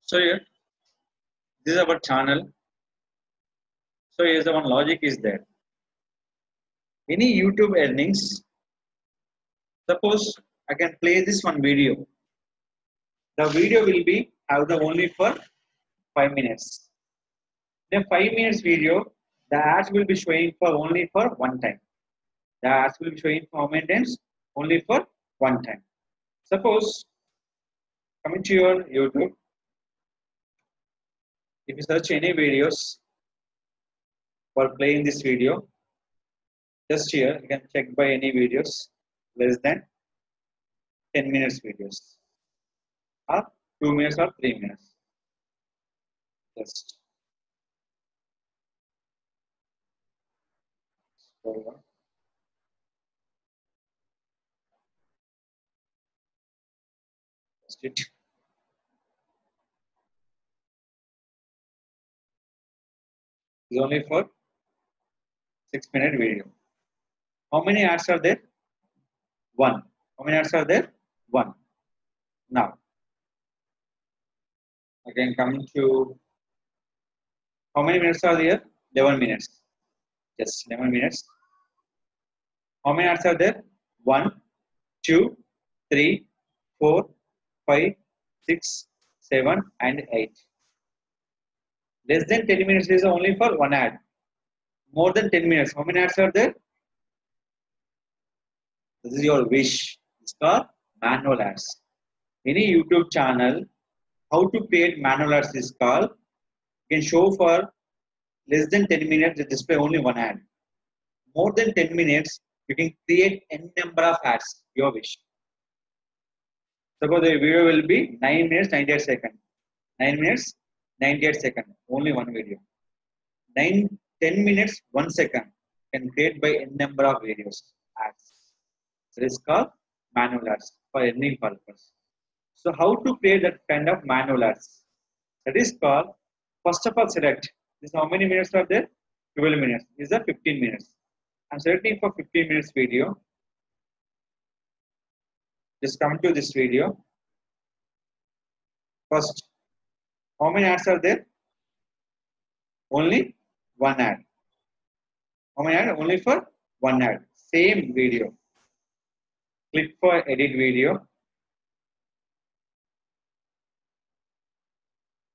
So here, this is our channel. So here's the one logic is there. Any YouTube earnings, suppose I can play this one video. The video will be have the only for 5 minutes. The 5 minutes video, the ads will be showing for only for one time. The ads will be showing for how many times? Only for one time. Suppose coming to your YouTube, if you search any videos for playing this video, just here you can check by any videos less than 10 minutes videos or 2 minutes or 3 minutes. Just scroll down. Just it. It's only for 6-minute video. How many ads are there? One. How many ads are there? One. Now, again coming to how many minutes are there? 11 minutes. Yes, 11 minutes. How many ads are there? 1, 2, 3, 4, 5, 6, 7, and 8. Less than 10 minutes is only for one ad. More than 10 minutes. How many ads are there? This is your wish. It's called manual ads. Any YouTube channel, how to create manual ads is called. You can show for less than 10 minutes, it display only one ad. More than 10 minutes, you can create n number of ads, your wish. Suppose the video will be 9 minutes, 98 seconds. 9 minutes, 98 seconds, only one video. 10 minutes, 1 second, can create by n number of videos, ads. It is called manual ads for any purpose. So how to create that kind of manual ads? That is called, first of all select, this how many minutes are there? 12 minutes, these are 15 minutes. I'm selecting for 15 minutes video. Just come to this video. First, how many ads are there? Only one ad. How many ads? Only for one ad. Same video. Click for edit video.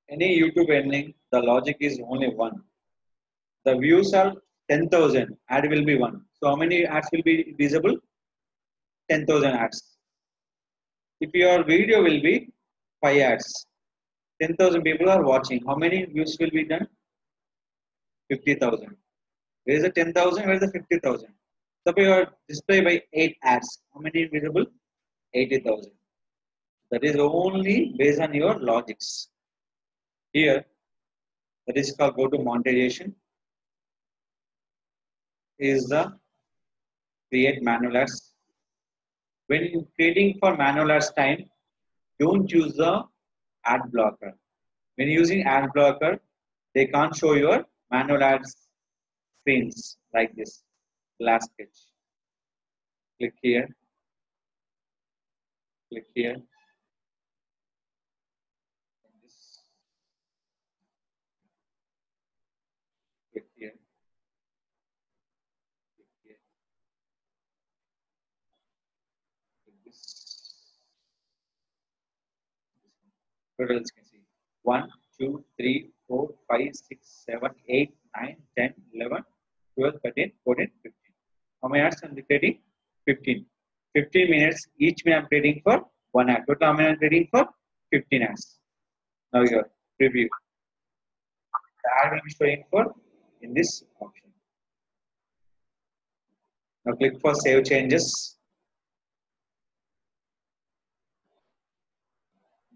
Any YouTube ending, the logic is only one. The views are 10,000. Ad will be one. So how many ads will be visible? 10,000 ads. If your video will be 5 ads, 10,000 people are watching. How many views will be done? 50,000. Where is the 10,000? Where is the 50,000? Suppose you are display by 8 ads. How many visible? 80,000. That is only based on your logics. Here, that is called go to monetization. Is the create manual ads. When creating for manual ads time, don't use the ad blocker. When using ad blocker, they can't show your manual ads screens like this. Last sketch. Click here. Click here. Click here. Click here. Click this. Totals can see 1, 2, 3, 4, 5, 6, 7, 8, 9, 10, 11, 12, 13, 14, 15. How many ads I'm creating? 15. 15 minutes each minute I'm creating for one ad. Total how many I'm creating for? 15 ads. Now your preview. The ad will be showing for in this option. Now click for save changes.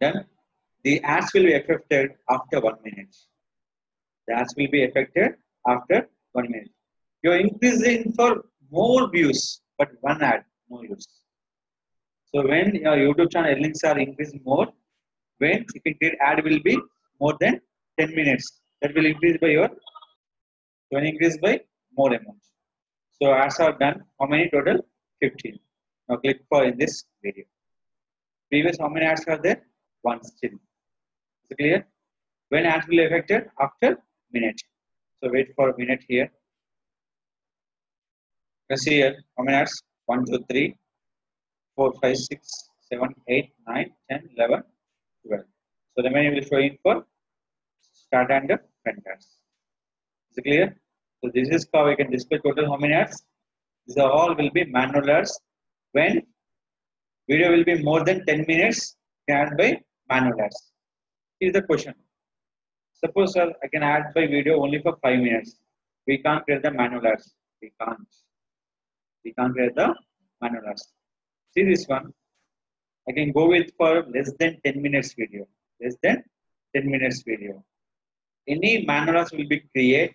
Done. The ads will be affected after 1 minute. The ads will be affected after 1 minute. You're increasing for more views, but one ad, no use. So when your YouTube channel links are increasing more, when you can create ad will be more than 10 minutes. That will increase by your, when increase by more amount. So ads are done. How many total? 15. Now click for in this video. Previous how many ads are there? One still. Is it clear? When ads will be affected? After minute. So wait for a minute here. You can see here how many ads? 1, 2, 3, 4, 5, 6, 7, 8, 9, 10, 11, 12. So the remaining will show in for start and front ads. Is it clear? So this is how we can display total how many ads. These are all will be manual ads. When video will be more than 10 minutes, can by manual ads. Here's the question. Suppose sir, I can add by video only for 5 minutes. We can't create the manual ads. We can't. We can't create the manual ads. See this one. I can go with for less than 10 minutes video. Less than 10 minutes video. Any manual ads will be created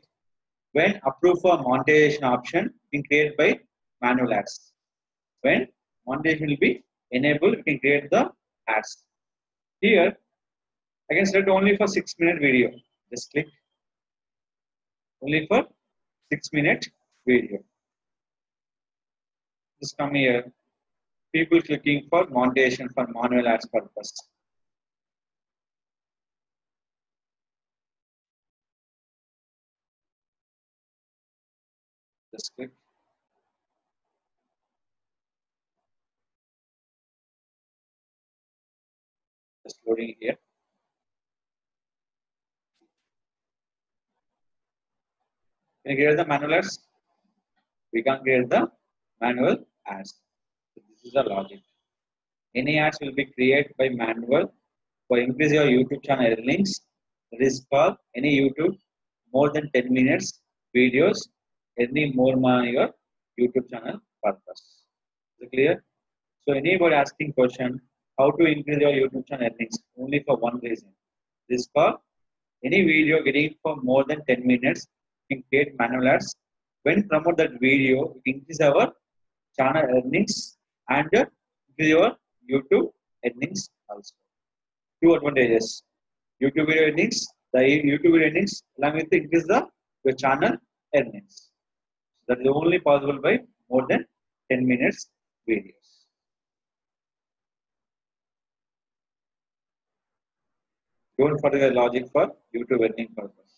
when approved for monetization option being created by manual ads. When monetization will be enabled, we can create the ads. Here, I can select only for 6-minute video. Just click only for 6-minute video. Just come here. People clicking for monetization for manual ads purpose. Just click. Just loading here. Can you create the manual ads? We can create the manual ads. So this is the logic. Any ads will be created by manual for increase your YouTube channel earnings. That is called any YouTube more than 10 minutes videos earning more money your YouTube channel purpose. Is it clear? So anybody asking question how to increase your YouTube channel earnings only for one reason. This is called any video getting for more than 10 minutes, we can create manual ads. When promote that video, it increase our channel earnings and increase your YouTube earnings also. Two advantages. YouTube video earnings, the YouTube video earnings along with increase the your channel earnings. That is only possible by more than 10 minutes videos. Don't forget the logic for YouTube earning purpose.